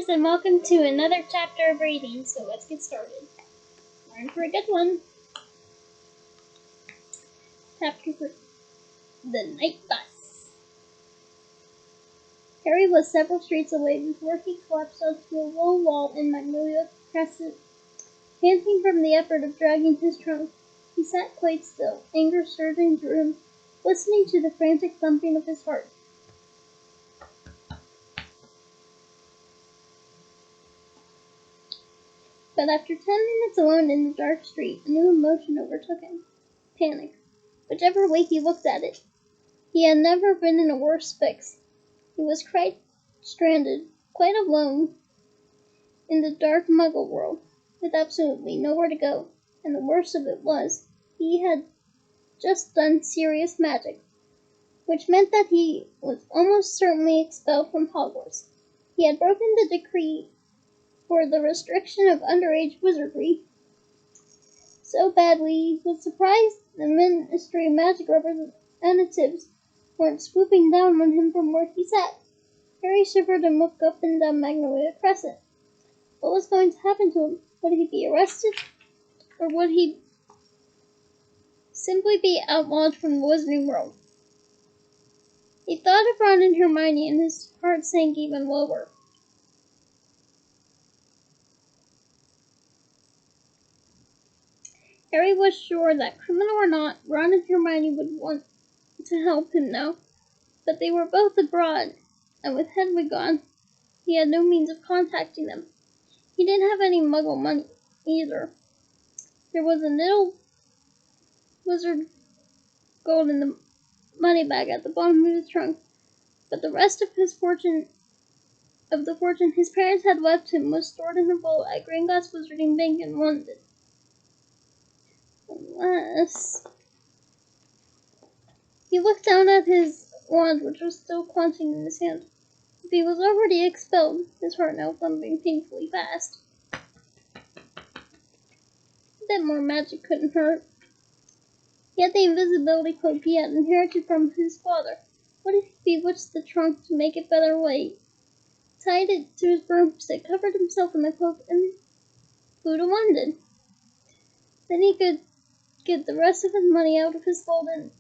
guys, and welcome to another chapter of reading. So let's get started. We're in for a good one. Chapter 3. The Night Bus. Harry was several streets away before he collapsed onto a low wall in Magnolia Crescent. Panting from the effort of dragging his trunk, he sat quite still, anger surging through him, listening to the frantic thumping of his heart. But after 10 minutes alone in the dark street, a new emotion overtook him. Panic. Whichever way he looked at it, he had never been in a worse fix. He was quite stranded, quite alone, in the dark Muggle world, with absolutely nowhere to go. And the worst of it was, he had just done serious magic, which meant that he was almost certainly expelled from Hogwarts. He had broken the decree for the restriction of underage wizardry so badly he was surprised the Ministry of Magic representatives weren't swooping down on him from where he sat. Harry shivered and looked up and down Magnolia Crescent. What was going to happen to him? Would he be arrested? Or would he simply be outlawed from the Wizarding world? He thought of Ron and Hermione and his heart sank even lower. Harry was sure that, criminal or not, Ron and Hermione would want to help him now, but they were both abroad, and with Hedwig gone, he had no means of contacting them. He didn't have any Muggle money, either. There was a little wizard gold in the money bag at the bottom of his trunk, but the rest of the fortune his parents had left him was stored in a vault at Gringotts Wizarding Bank in London. Unless... He looked down at his wand, which was still clenching in his hand. If he was already expelled, his heart now thumping painfully fast. A bit more magic couldn't hurt. He had the invisibility cloak he had inherited from his father. What if he bewitched the trunk to make it better weight? Tied it to his broomstick, covered himself in the cloak, and flew to London. Then he could get the rest of his money out of his vault and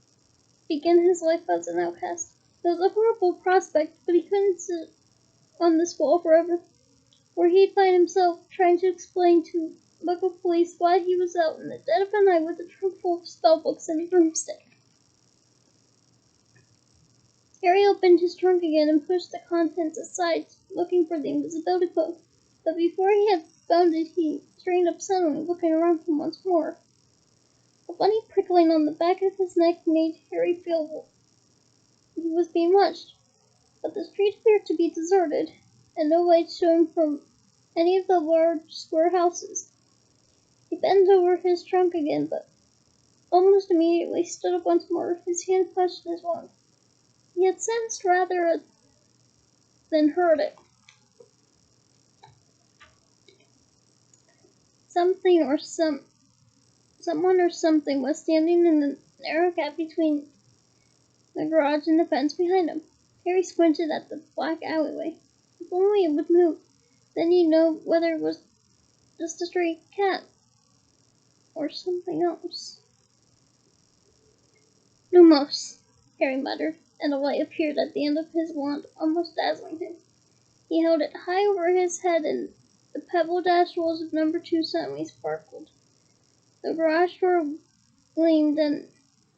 begin his life as an outcast. It was a horrible prospect, but he couldn't sit on this wall forever, where he'd find himself trying to explain to local police why he was out in the dead of the night with a trunk full of spellbooks and a broomstick. Harry opened his trunk again and pushed the contents aside, looking for the invisibility cloak. But before he had found it, he straightened up suddenly, looking around him once more. A funny prickling on the back of his neck made Harry feel he was being watched. But the street appeared to be deserted, and no light shone from any of the large square houses. He bent over his trunk again, but almost immediately stood up once more, his hand clutched his wand. He had sensed rather than heard it. Someone or something was standing in the narrow gap between the garage and the fence behind him. Harry squinted at the black alleyway. If only it would move, then he'd know whether it was just a stray cat or something else. Lumos, Harry muttered, and a light appeared at the end of his wand, almost dazzling him. He held it high over his head, and the pebble-dashed walls of number 2 suddenly sparkled. The garage door gleamed, and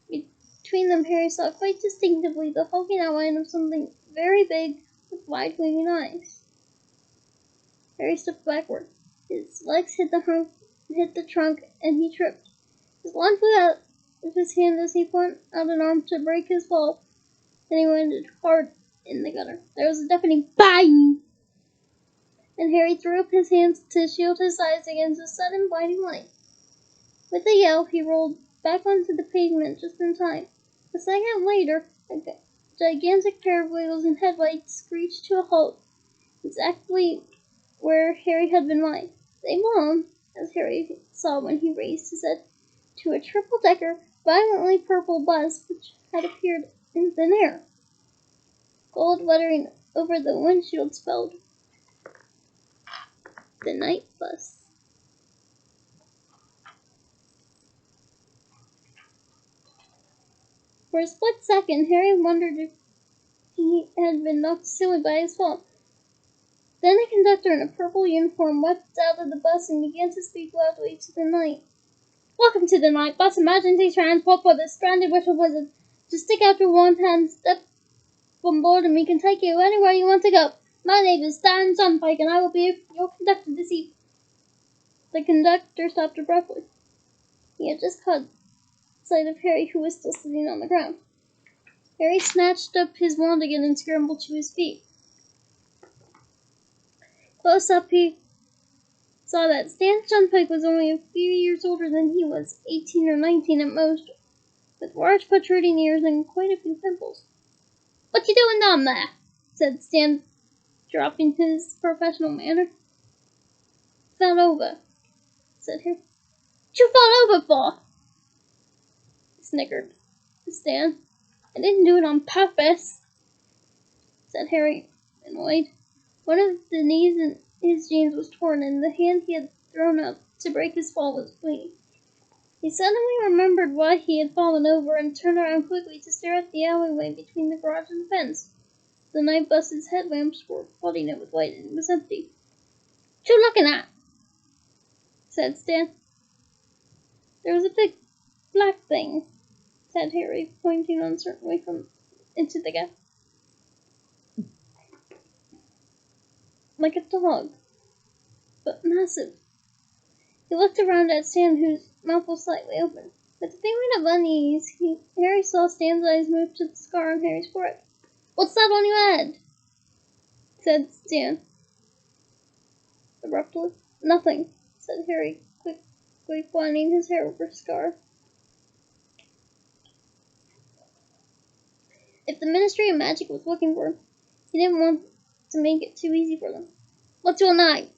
between them Harry saw quite distinctively the hulking outline of something very big with wide gleaming eyes. Harry stepped backward. His legs hit the trunk, and he tripped. His wand flew out of his hand as he put out an arm to break his fall. Then he landed hard in the gutter. There was a deafening bang, and Harry threw up his hands to shield his eyes against the sudden blinding light. With a yell, he rolled back onto the pavement just in time. A second later, a gigantic pair of wheels and headlights screeched to a halt, exactly where Harry had been lying. They belonged, as Harry saw when he raised his head, to a triple-decker, violently purple bus which had appeared in thin air. Gold lettering over the windshield spelled The night bus. For a split second, Harry wondered if he had been knocked silly by his fall. Then a conductor in a purple uniform leapt out of the bus and began to speak loudly to the night. Welcome to the night bus emergency transport for the stranded witch wizard. Just stick out your one hand, step on board, and we can take you anywhere you want to go. My name is Stan Sunpike, and I will be your conductor this evening. The conductor stopped abruptly. He had just caught sight of Harry, who was still sitting on the ground. Harry snatched up his wand again and scrambled to his feet. Close up, he saw that Stan Sunpike was only a few years older than he was, 18 or 19 at most, with large protruding ears and quite a few pimples. What you doing down there? Said Stan, dropping his professional manner. Fell over, said Harry. What you fall over for? Snickered Stan. I didn't do it on purpose, said Harry, annoyed. One of the knees in his jeans was torn, and the hand he had thrown up to break his fall was bleeding. He suddenly remembered why he had fallen over and turned around quickly to stare at the alleyway between the garage and the fence. The night bus's headlamps were flooding it with light, and it was empty. What you looking at? Said Stan. There was a big black thing, said Harry, pointing uncertainly from into the gap. Like a dog, but massive. He looked around at Stan, whose mouth was slightly open. With a feeling of unease, Harry saw Stan's eyes move to the scar on Harry's forehead. What's that on your head? Said Stan abruptly. Nothing, said Harry, quickly flattening his hair over the scar. If the Ministry of Magic was looking for him, he didn't want to make it too easy for them. What's your name?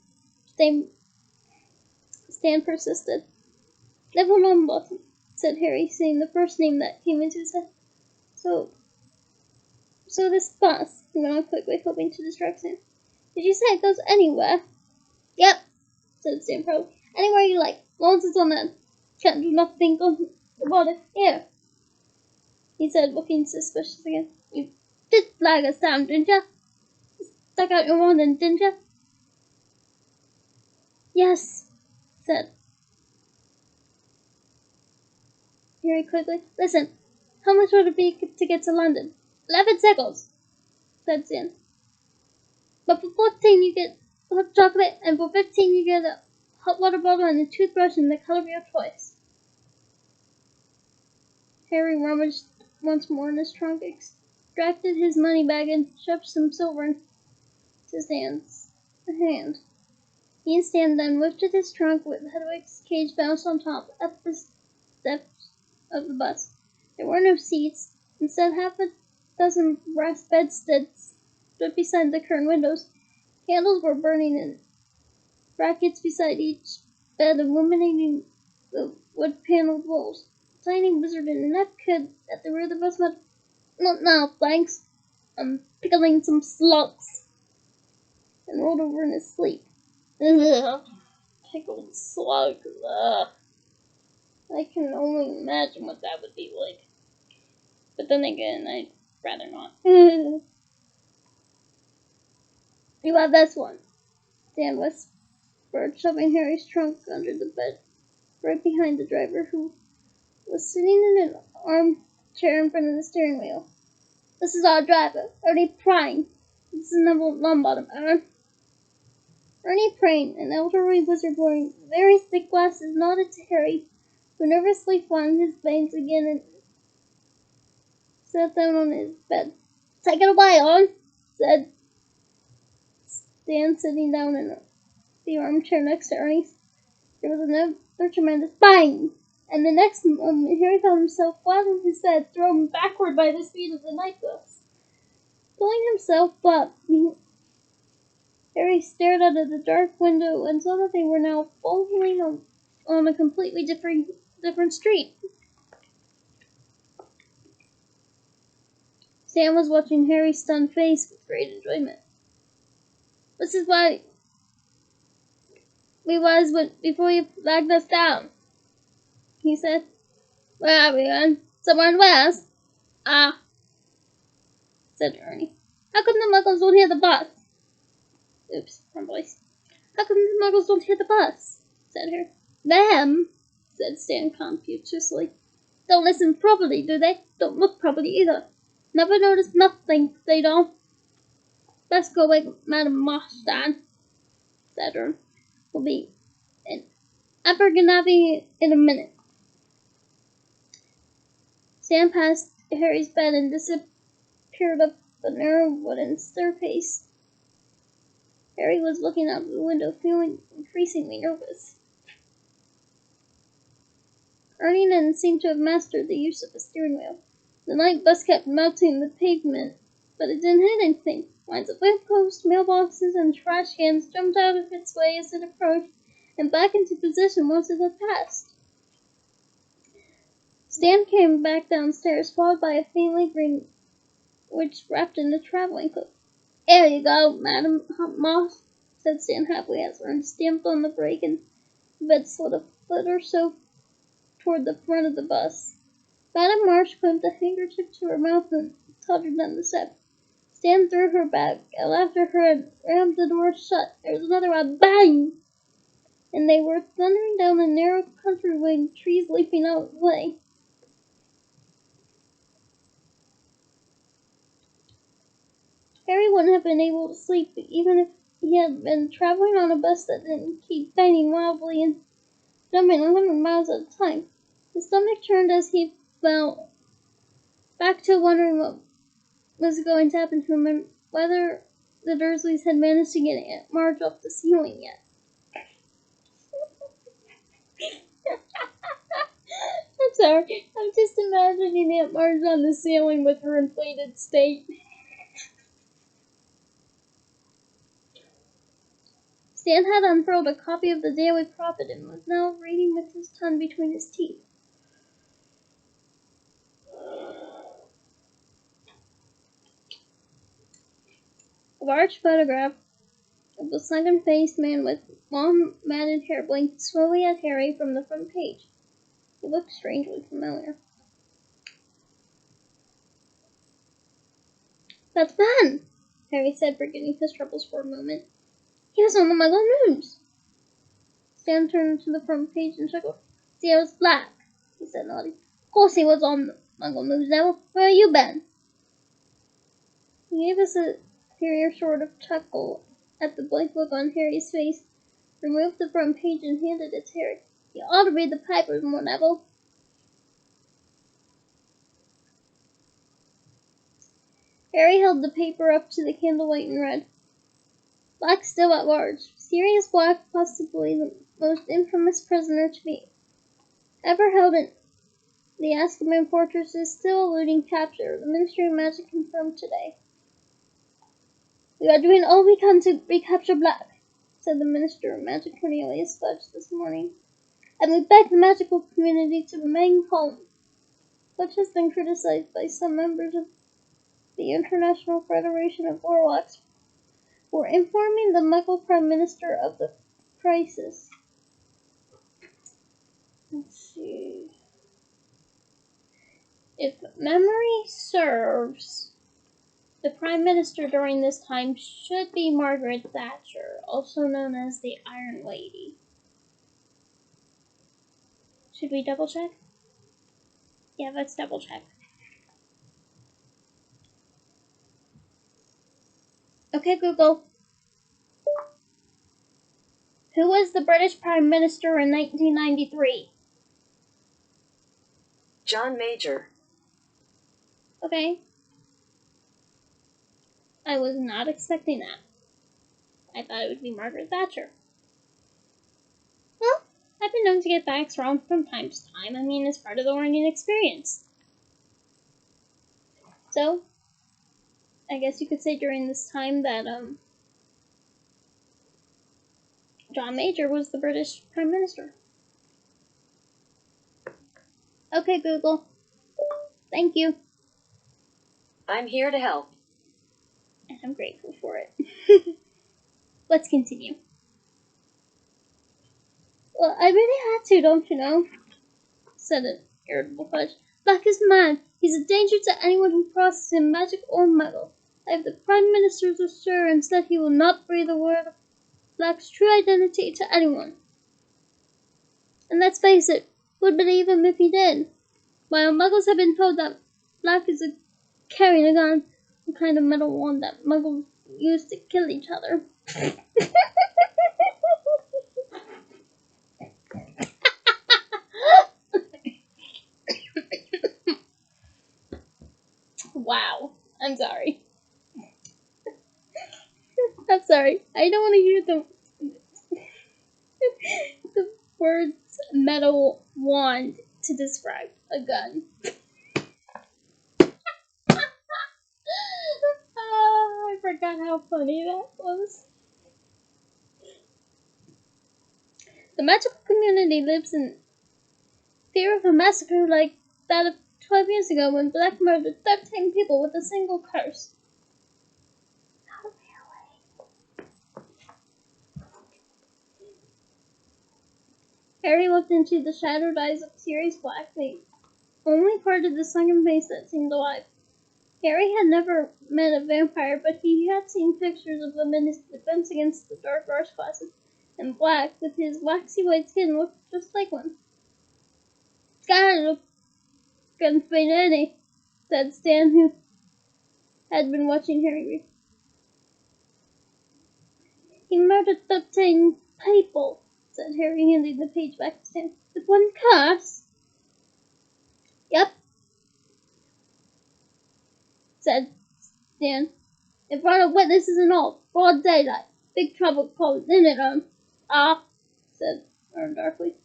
Stan persisted. Never Longbottom, said Harry, saying the first name that came into his head. So this bus, he went on quickly, hoping to distract Stan. Did you say it goes anywhere? Yep, said Stan proudly. Anywhere you like, long as it's on land. Can't do nothing about it. Here, he said, looking suspicious again. You did flag us down, didn't you? Stuck out your wand, didn't you? Yes, said Harry quickly. Listen, how much would it be to get to London? 11 seconds, said Stan. But for 14 you get hot chocolate, and for 15 you get a hot water bottle and a toothbrush in the color of your choice. Harry rummaged once more in his trunk, extracted his money bag, and shoved some silver into Stan's hand. He and Stan then lifted his trunk with Hedwig's cage bounced on top at the steps of the bus. There were no seats. Instead, half a dozen brass bedsteads stood beside the curtained windows. Candles were burning in brackets beside each bed, illuminating the wood-paneled walls. A tiny wizard in a napkin at the rear of the bus said, Not now, thanks. I'm pickling some slugs. And rolled over in his sleep. Ugh, pickled slugs. Ugh. I can only imagine what that would be like. But then again, I'd rather not. You have this one, Dan whispered, shoving Harry's trunk under the bed, right behind the driver, who was sitting in an armchair in front of the steering wheel. This is our driver, Ernie Prine. This is Neville Longbottom, Ernie Prine, an elderly wizard wearing very thick glasses, nodded to Harry, who nervously flung his veins again and sat down on his bed. Take it away, on, said Stan, sitting down in the armchair next to Ernie's. There was another tremendous bang, and the next moment Harry found himself flat on his bed, thrown backward by the speed of the night bus. Pulling himself up, Harry stared out of the dark window and saw that they were now falling on a completely different street. Stan was watching Harry's stunned face with great enjoyment. This is why we was before you flagged us down, he said. Where are we going? Somewhere in West? Ah, said Ernie. How come the muggles don't hear the bus? Oops, wrong voice. How come the muggles don't hear the bus? Said her. Them, said Stan confuciously. Don't listen properly, do they? Don't look properly either. Never notice nothing, they don't. Best go wake Madame Moss, said Ern. We'll be in Abergavenny in a minute. Stan passed Harry's bed and disappeared up the narrow wooden staircase. Harry was looking out the window, feeling increasingly nervous. Ernie didn't seem to have mastered the use of the steering wheel. The night bus kept melting the pavement, but it didn't hit anything. Lines of lampposts, mailboxes, and trash cans jumped out of its way as it approached, and back into position once it had passed. Stan came back downstairs, followed by a faintly green witch wrapped in a traveling cloak. There you go, Madame Moss, said Stan happily as Ern stamped on the brake and the bed slid a foot or so toward the front of the bus. Madame Marsh clamped a handkerchief to her mouth and tottered down the step. Stan threw her back out after her and rammed the door shut. There was another loud bang, and they were thundering down a narrow countryway, trees leaping out of the way. Harry wouldn't have been able to sleep even if he had been traveling on a bus that didn't keep banging wildly and jumping 100 miles at a time. His stomach churned as he fell back to wondering what was going to happen to him and whether the Dursleys had managed to get Aunt Marge off the ceiling yet. I'm sorry, I'm just imagining Aunt Marge on the ceiling with her inflated state. Stan had unfurled a copy of the Daily Prophet and was now reading with his tongue between his teeth. A large photograph of a sunken-faced man with long matted hair blinked slowly at Harry from the front page. He looked strangely familiar. That's Ben, Harry said, forgetting his troubles for a moment. He was on the Muggle News. Stan turned to the front page and chuckled. Sirius Black, he said, nodding. Of course he was on the Muggle News, Neville. Where have you been? He gave a superior sort of chuckle at the blank look on Harry's face, removed the front page and handed it to Harry. You ought to read the papers more, Neville. Harry held the paper up to the candlelight and read. Black still at large. Sirius Black, possibly the most infamous prisoner to be ever held in the Azkaban fortress, is still eluding capture. The Ministry of Magic confirmed today. We are doing all we can to recapture Black, said the Minister of Magic, Cornelius Fudge, this morning. And we beg the magical community to remain calm. Fudge has been criticized by some members of the International Federation of Warlocks for informing the Muggle Prime Minister of the crisis. Let's see. If memory serves, the Prime Minister during this time should be Margaret Thatcher, also known as the Iron Lady. Should we double check? Yeah, let's double check. Okay, Google. Who was the British Prime Minister in 1993? John Major. Okay. I was not expecting that. I thought it would be Margaret Thatcher. Well, I've been known to get facts wrong from time to time. I mean, it's part of the learning experience. So, I guess you could say during this time that, John Major was the British Prime Minister. Okay, Google. Thank you. I'm here to help. And I'm grateful for it. Let's continue. Well, I really had to, don't you know? Said an irritable Fudge. Black is mad. He's a danger to anyone who crosses him, magic or muggle. I have the Prime Minister's assurance that he will not breathe a word of Black's true identity to anyone. And let's face it, who'd believe him if he did? While muggles have been told that Black is carrying a gun, a kind of metal wand that muggles use to kill each other. Wow. I'm sorry. I'm sorry. I don't want to hear the words metal wand to describe a gun. I forgot how funny that was. The magical community lives in fear of a massacre like that of 12 years ago when Black murdered 13 people with a single curse. Not really. Harry looked into the shadowed eyes of Sirius Black, the only part of the sunken face that seemed alive. Harry had never met a vampire, but he had seen pictures of them in his Defense Against the Dark Arts classes, and Black, with his waxy white skin, looked just like one. "Gotta look unfaded," said Stan, who had been watching Harry read. "He murdered 13 people," said Harry, handing the page back to Stan. "With one curse?" "Yep," said Stan. "In front of witnesses and all. Broad daylight. Big trouble called in it, Ah," said Ron darkly.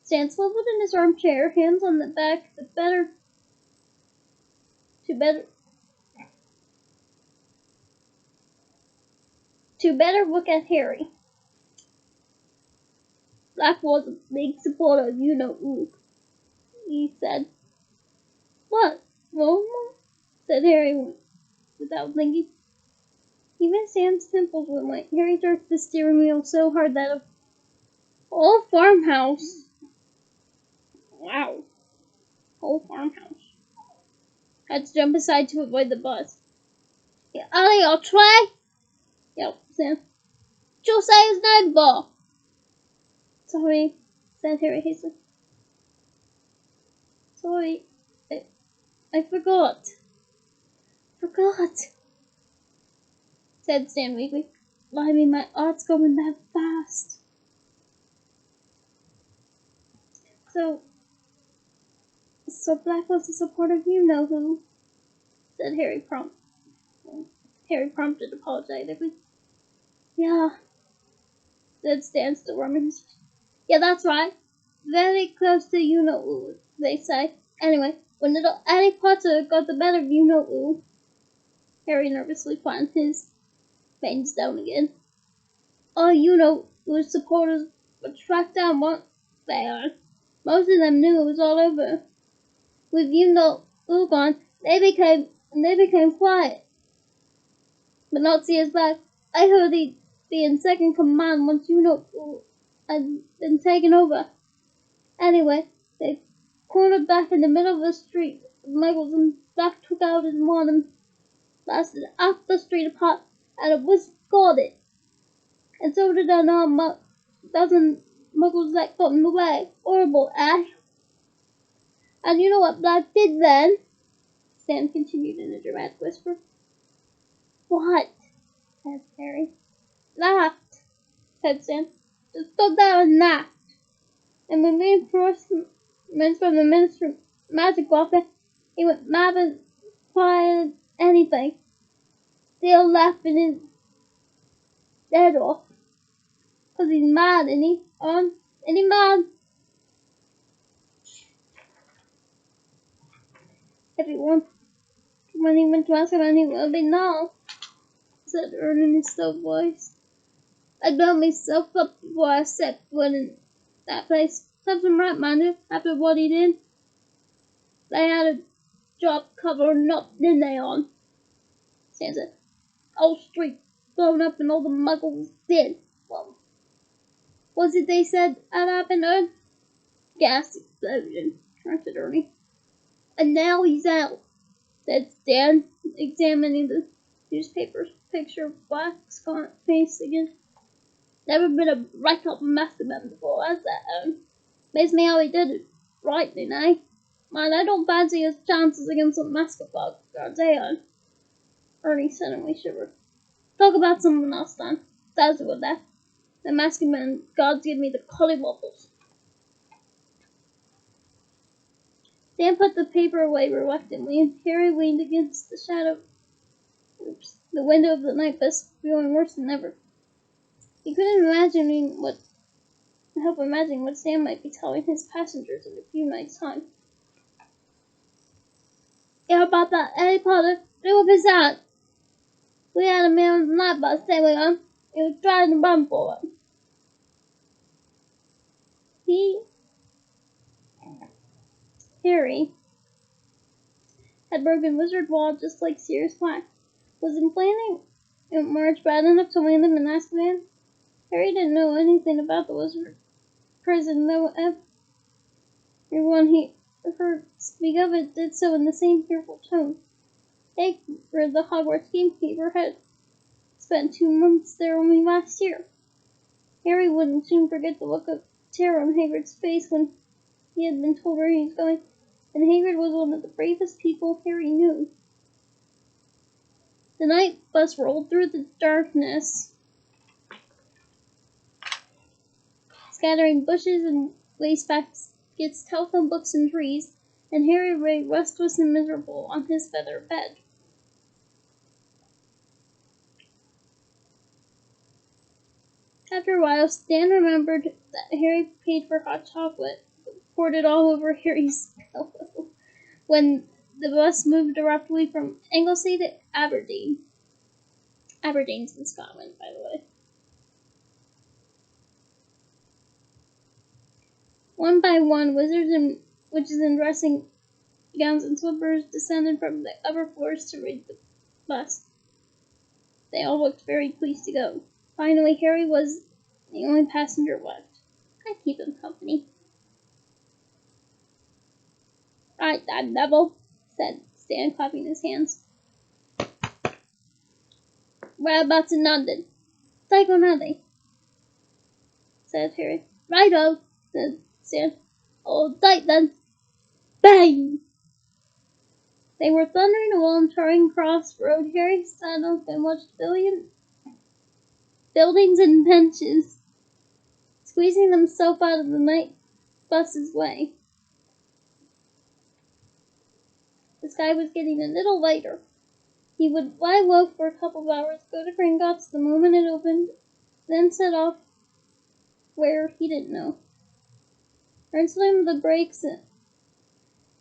Stan swiveled in his armchair, hands on the back, to better look at Harry. "Black was a big supporter of you-know-who," he said. "What? Well," said Harry without thinking. Even Stan's temples went white. Harry jerked the steering wheel so hard that a whole farmhouse. Wow. Whole farmhouse. Had to jump aside to avoid the bus. "Get out of your tray!" yelped Stan. "What you say his name for?" "Sorry," said Harry hastily. "Sorry. I forgot." "Forgot," said Stan weakly. "Blimey, my art's going that fast." So Black was a supporter of you-know-who," said Harry prompted apologetically. "Yeah," said Stan, still rubbing his face. "Yeah, that's right. Very close to you-know-who, they say. Anyway, when little Annie Potter got the better of you-know-who," Harry nervously flattened his veins down again. "All you-know-who's supporters were tracked down, weren't they? Most of them knew it was all over. With you-know-who gone, they became quiet. But not Sirius Black. I heard he'd be in second command once you-know-who had been taken over. Anyway, they cornered back in the middle of the street with Muggles, and Black took out his wand and blasted half the street apart, and a wisp got it. And so did another dozen Muggles that got in the way. Horrible, eh? And you know what Black did then?" Stan continued in a dramatic whisper. "What?" said Harry. "Laughed," said Stan. "Just stood there and laughed. And when reinforcements from the Minister of Magic walked in, he went mad and quiet anything. Still laughing his head off. 'Cause he's mad, isn't he? Isn't he mad?" Everyone, when he went to ask him, and he will be now, said Ern in his slow voice. "I blew myself up before I set foot in that place. Serves him right, mind after what he did. They had a job covering up, didn't they, on?" Stan said. "Whole street blown up and all the Muggles dead. Well, Was it they said had happened? A gas explosion, corrected Ernie. And now he's out, said Stan, examining the newspaper's picture of Black's gaunt face again. Never been a right up masterman before, has that? Makes me how he did it. Rightly, eh? Man, I don't fancy his chances against the mascot guards, eh? Ernie suddenly shivered. Talk about someone else, then. That's what that. The masculine gods give me the collywobbles. Dan put the paper away reluctantly, and Harry leaned against the window of the night bus, feeling worse than ever. He couldn't help imagining what Sam might be telling his passengers in a few nights' time. Yeah, about that, Harry Potter. What was that? We had a man on the night bus, didn't we, He was trying to run for it. Harry, had broken Wizard Wall just like Sirius Black. Was he planning March bad enough to land him in Azkaban? Harry didn't know anything about the wizard prison, though everyone he heard speak of it did so in the same fearful tone. Hagrid, the Hogwarts gamekeeper, had spent 2 months there only last year. Harry wouldn't soon forget the look of terror on Hagrid's face when he had been told where he was going, and Hagrid was one of the bravest people Harry knew. The night bus rolled through the darkness, scattering bushes and wastebaskets, telephone books, and trees, and Harry lay restless and miserable on his feather bed. After a while, Stan remembered that Harry paid for hot chocolate, poured it all over Harry's pillow when the bus moved abruptly from Anglesey to Aberdeen. Aberdeen's in Scotland, by the way. One by one, wizards and witches in dressing gowns and slippers descended from the upper floors to read the bus. They all looked very pleased to go. Finally, Harry was the only passenger left. I keep him company. Right, that devil, said Stan, clapping his hands. Whereabouts in London? Diagon Alley, said Harry. Righto, said Stan. All tight then. Bang! They were thundering along Charing Cross Road. Harry sat up and watched buildings and benches, squeezing themselves out of the night bus's way. The sky was getting a little lighter. He would lie low for a couple of hours, go to Gringotts the moment it opened, then set off where he didn't know. Or slammed the brakes, and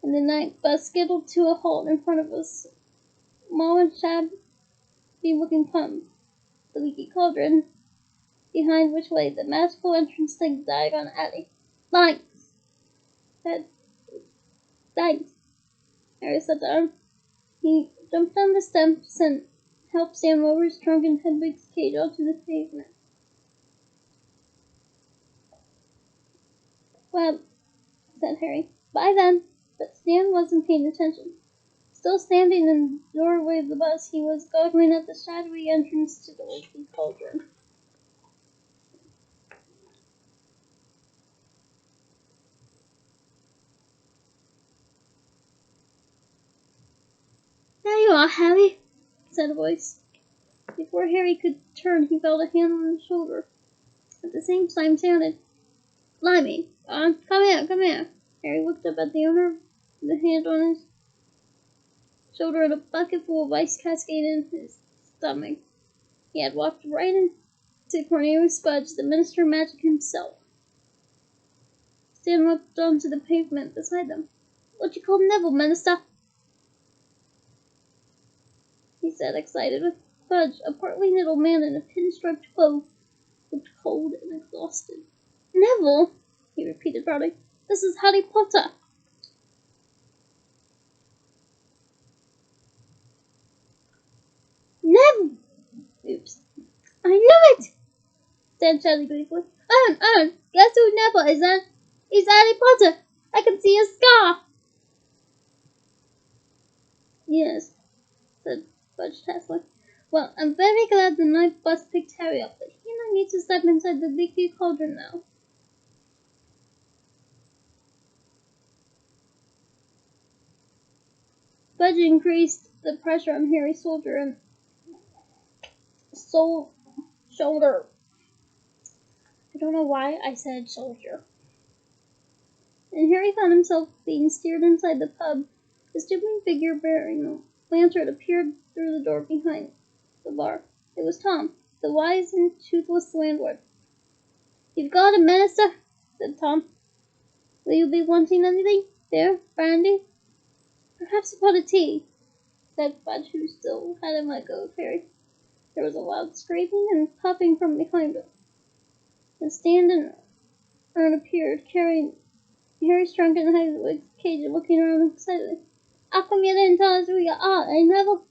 the night bus skittled to a halt in front of a small and shabby-looking pump, the Leaky Cauldron, behind which lay the magical entrance to Diagon Alley. Thanks, said Thanks. Harry sat down. He jumped on the steps and helped Sam lower his trunk and Hedwig's cage onto the pavement. Well, said Harry. Bye then. But Stan wasn't paying attention. Still standing in the doorway of the bus, he was goggling at the shadowy entrance to the Leaky Cauldron. There you are, Harry, said a voice. Before Harry could turn, he felt a hand on his shoulder. At the same time, sounded, Blimey, come here, come here. Harry looked up at the owner of the hand on his shoulder and a bucket full of ice cascaded in his stomach. He had walked right into Cornelius Fudge, the Minister of Magic himself. Stan leapt onto the pavement beside them. What you call Neville, Minister? He said, excited. Fudge, a portly little man in a pinstriped cloak, looked cold and exhausted. Neville, he repeated proudly. This is Harry Potter. Neville! Oops. I knew it! Stan shouted gleefully. Guess whose nipple is that? It's Harry Potter. I can see a scar. Yes, said Fudge testily. Well, I'm very glad the night bus picked Harry up, but he and I need to step inside the Leaky Cauldron now. Fudge increased the pressure on Harry's shoulder. I don't know why I said soldier. And Harry found himself being steered inside the pub. A stooping figure bearing a lantern appeared through the door behind the bar. It was Tom, the wise and toothless landlord. "You've got a minister," said Tom. "Will you be wanting anything? Beer? Brandy?" "Perhaps a pot of tea," said Fudge, who still hadn't let go of Harry. There was a loud scraping and puffing from behind him. A stand and urn appeared, carrying Harry's trunk and Hedwig's cage, looking around excitedly. "How come you didn't tell us who you are, Neville?"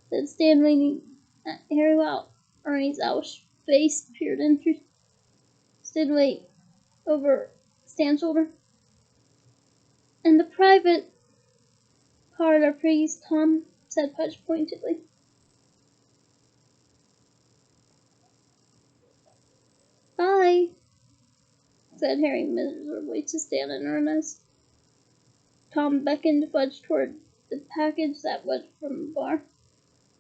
said Stan, leaning at Harry while Ernie's owlish face peered interestedly over Stan's shoulder. "And the private parlor, please, Tom," said Fudge pointedly. "Bye," said Harry miserably to Stan and Ernest. Tom beckoned Fudge toward the package that went from the bar.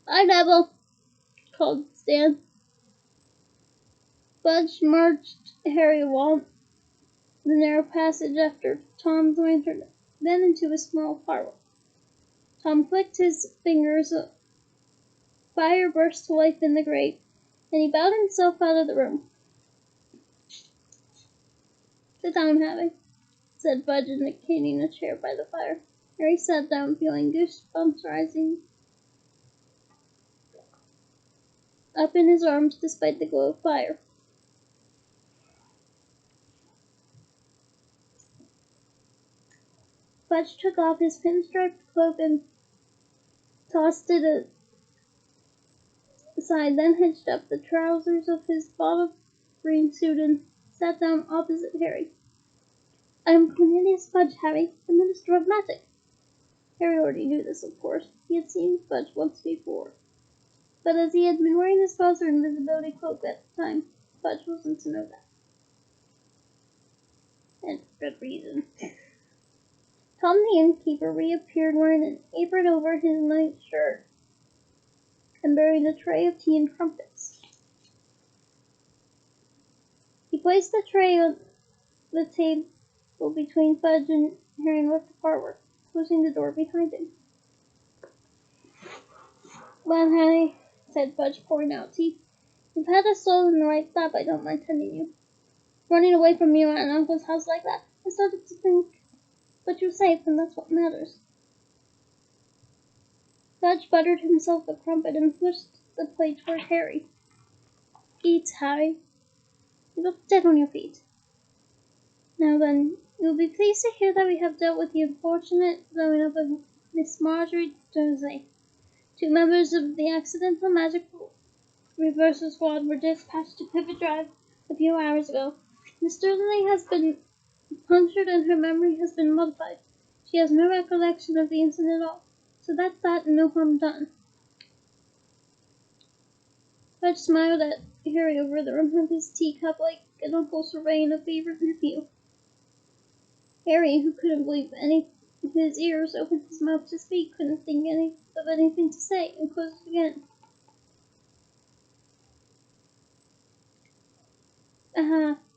"Bye, Neville," called Stan. Fudge marched Harry along the narrow passage after Tom's lantern, then into a small parlor. Tom clicked his fingers, a fire burst to life in the grate, and he bowed himself out of the room. "Sit down, Harry," said Fudge, indicating a chair by the fire. Harry sat down, feeling goosebumps rising up in his arms despite the glow of fire. Fudge took off his pinstriped cloak and tossed it aside, then hitched up the trousers of his bottle green suit and sat down opposite Harry. "I am Cornelius Fudge, Harry, the Minister of Magic." Harry already knew this, of course. He had seen Fudge once before. But as he had been wearing his saucer invisibility cloak at the time, Fudge wasn't to know that. And for good reason. Tom the innkeeper reappeared wearing an apron over his nightshirt and bearing a tray of tea and crumpets. He placed the tray on the table between Fudge and Harry and left the parlor, closing the door behind him. "Well, Harry," said Fudge, pouring out tea, "you've had us all in the right spot, I don't mind telling you. Running away from you at Uncle's house like that, I started to think, but you're safe, and that's what matters." Fudge buttered himself a crumpet and pushed the plate toward Harry. "Eat, Harry. You look dead on your feet. Now then, you'll be pleased to hear that we have dealt with the unfortunate blowing up of Miss Marjorie Dursley. 2 members of the Accidental Magical Reversal Squad were dispatched to Pivot Drive a few hours ago. Miss Dursley has been punctured and her memory has been modified. She has no recollection of the incident at all. So that's that and no harm done." Fudge smiled at Harry over the rim of his teacup like an uncle surveying a favorite nephew. Harry, who couldn't believe any of his ears, opened his mouth to speak, couldn't think of anything to say, and closed it again.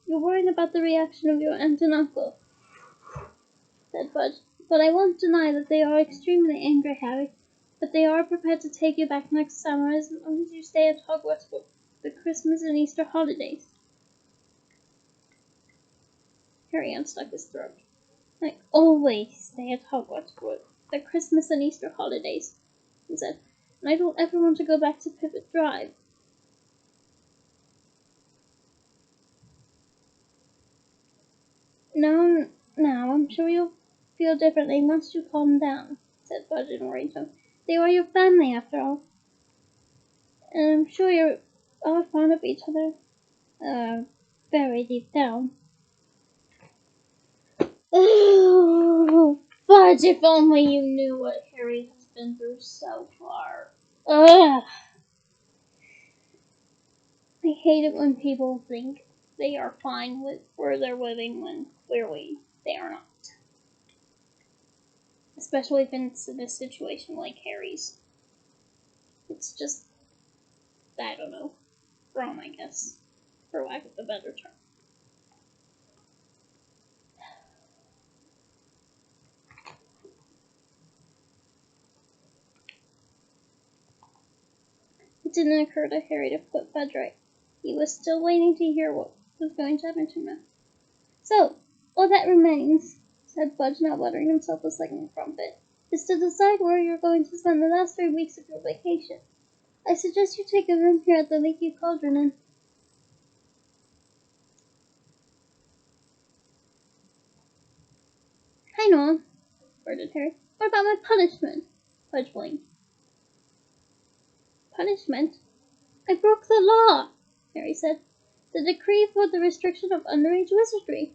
You're worried about the reaction of your aunt and uncle," said Fudge. "But I won't deny that they are extremely angry, Harry. But they are prepared to take you back next summer as long as you stay at Hogwarts for the Christmas and Easter holidays." Harry unstuck his throat. "I always stay at Hogwarts for the Christmas and Easter holidays," he said. "And I don't ever want to go back to Pivot Drive." "No, now, I'm sure you'll feel differently once you calm down," said Fudge in a worried tone. "They are your family, after all. And I'm sure you're all fond of each other. very deep down. Oh, Fudge, if only you knew what Harry has been through so far. Ugh. I hate it when people think they are fine with where they're living when clearly they are not. Especially if it's in a situation like Harry's. It's just, I don't know, wrong, I guess, for lack of a better term. It didn't occur to Harry to put Fudge right. He was still waiting to hear what was going to happen to him. So, all that remains, said Fudge, now buttering himself a second crumpet, is to decide where you're going to spend the last 3 weeks of your vacation. I suggest you take a room here at the Leaky Cauldron and... Hang on, blurted Harry. What about my punishment? Fudge blinked. Punishment? I broke the law, Harry said. The decree for the restriction of underage wizardry.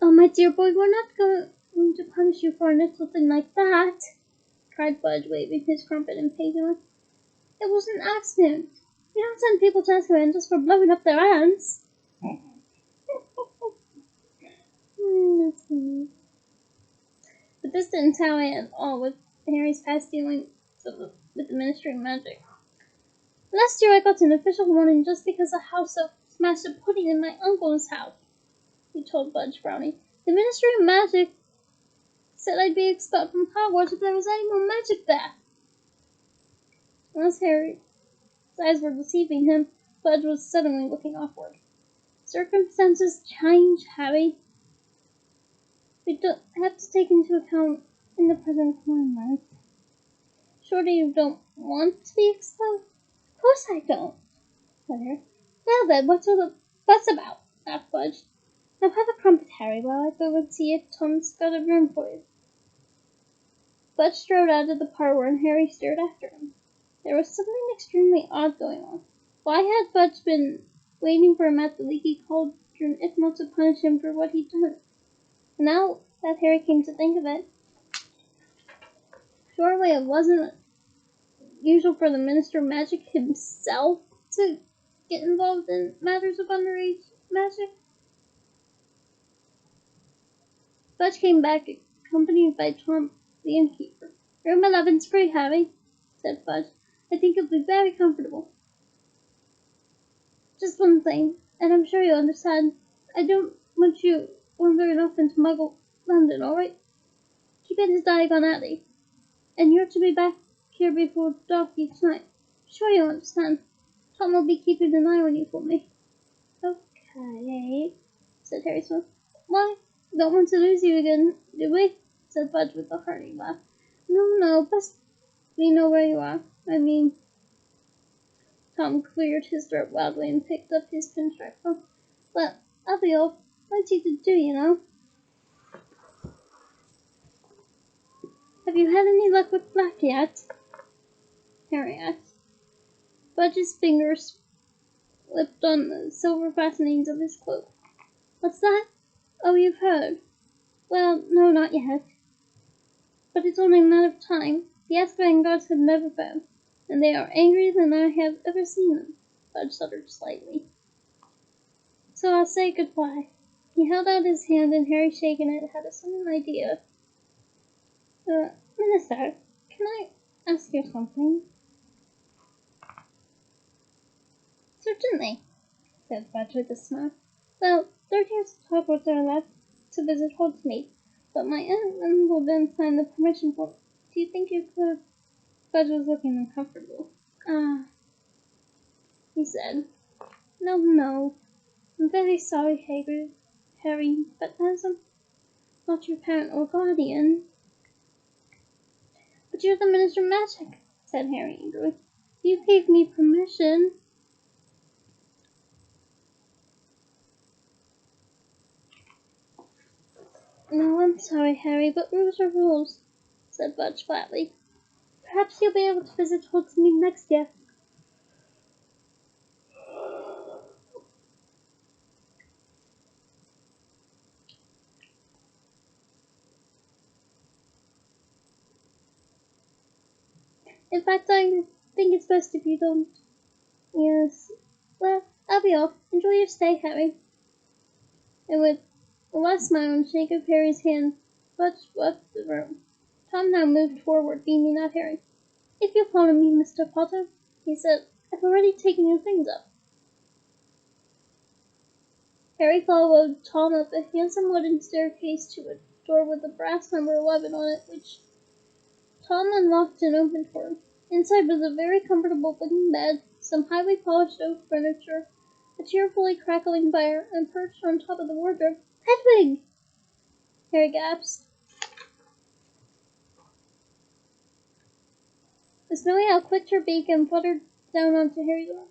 Oh, my dear boy, we're not going to punish you for a little thing like that, cried Fudge, waving his crumpet impatiently. It was an accident. You don't send people to Azkaban just for blowing up their ants. That's funny. But this didn't tally at all with Harry's past dealings with the Ministry of Magic. Last year I got an official warning just because a house elf smashed a pudding in my uncle's house, he told Fudge, frowning. The Ministry of Magic said I'd be expelled from Hogwarts if there was any more magic there. Unless Harry's eyes were deceiving him, Fudge was suddenly looking awkward. Circumstances change, Harry. We don't have to take into account in the present climate. Surely you don't want to be expelled? Of course I don't, said Harry. Well then, what's all the fuss about? Laughed Fudge. Now have a crumpet, Harry, while I go and see if Tom's got a room for you. Fudge strode out of the parlor and Harry stared after him. There was something extremely odd going on. Why had Fudge been waiting for him at the Leaky Cauldron if not to punish him for what he'd done? Now that Harry came to think of it, surely it wasn't usual for the Minister of Magic himself to get involved in matters of underage magic. Fudge came back accompanied by Tom, the innkeeper. Room 11's free, Harry, said Fudge. I think it'll be very comfortable. Just one thing, and I'm sure you'll understand. I don't want you wandering off into Muggle London, alright? Keep it in Diagon Alley. And you're to be back here before dark each night. Sure you understand. Tom will be keeping an eye on you for me. Okay, said Harry Smith. Why? Don't want to lose you again, do we? Said Fudge with a hearty laugh. No, best we know where you are. I mean... Tom cleared his throat loudly and picked up his pinstripe phone. But I'll be off. Plenty to do, you know. Have you had any luck with Black yet? Harry asked. Fudge's fingers slipped on the silver fastenings of his cloak. What's that? Oh, you've heard. Well, no, not yet. But it's only a matter of time. The Azkaban guards have never failed, and they are angrier than I have ever seen them. Fudge stuttered slightly. So I'll say goodbye. He held out his hand, and Harry, shaking it, had a sudden idea. Minister, can I ask you something? Certainly, said Fudge with a smile. Well, 30 years of Hogwarts are allowed to visit Hogsmeade, but my aunt and uncle didn't sign the permission form. Do you think you could? Fudge was looking uncomfortable. He said. No. I'm very sorry, Harry, but as I'm not your parent or guardian... But you're the Minister of Magic, said Harry eagerly. You gave me permission. No, I'm sorry, Harry, but rules are rules, said Budge flatly. Perhaps you'll be able to visit Hogsmeade next year. In fact, I think it's best if you don't. Yes. Well, I'll be off. Enjoy your stay, Harry. And with a last smile and shake of Harry's hand, Budge left the room. Tom now moved forward, beaming at Harry. If you'll follow me, Mr. Potter, he said, I've already taken your things up. Harry followed Tom up a handsome wooden staircase to a door with a brass number 11 on it, which Tom unlocked and opened for him. Inside was a very comfortable wooden bed, some highly polished oak furniture, a cheerfully crackling fire, and perched on top of the wardrobe, Hedwig! Harry gasped. The snowy owl clicked her beak and fluttered down onto Harry's arm.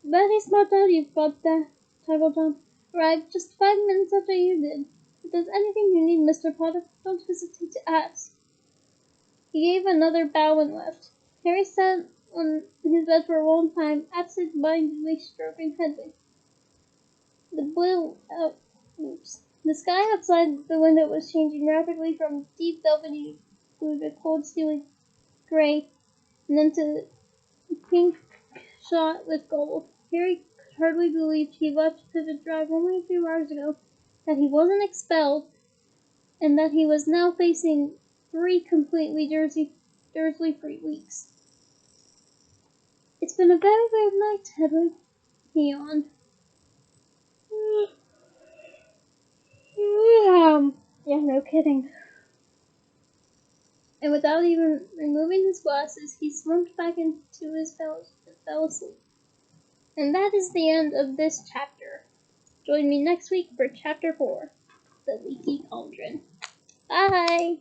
Very smart of you, Potter, chuckled Tom. Arrived just 5 minutes after you did. If there's anything you need, Mr. Potter, don't hesitate to ask. He gave another bow and left. Harry sat on his bed for a long time, absent-mindedly stroking Hedwig. The sky outside the window was changing rapidly from deep velvety blue to cold steely gray, and then to pink shot with gold. Harry could hardly believe he left Pivot Drive only a few hours ago, that he wasn't expelled, and that he was now facing 3 completely Dursley-free weeks. It's been a very weird night, Hedwig, he yawned. Yeah, no kidding. And without even removing his glasses, he slumped back into his pillows and fell asleep. And that is the end of this chapter. Join me next week for Chapter 4, The Leaky Cauldron. Bye!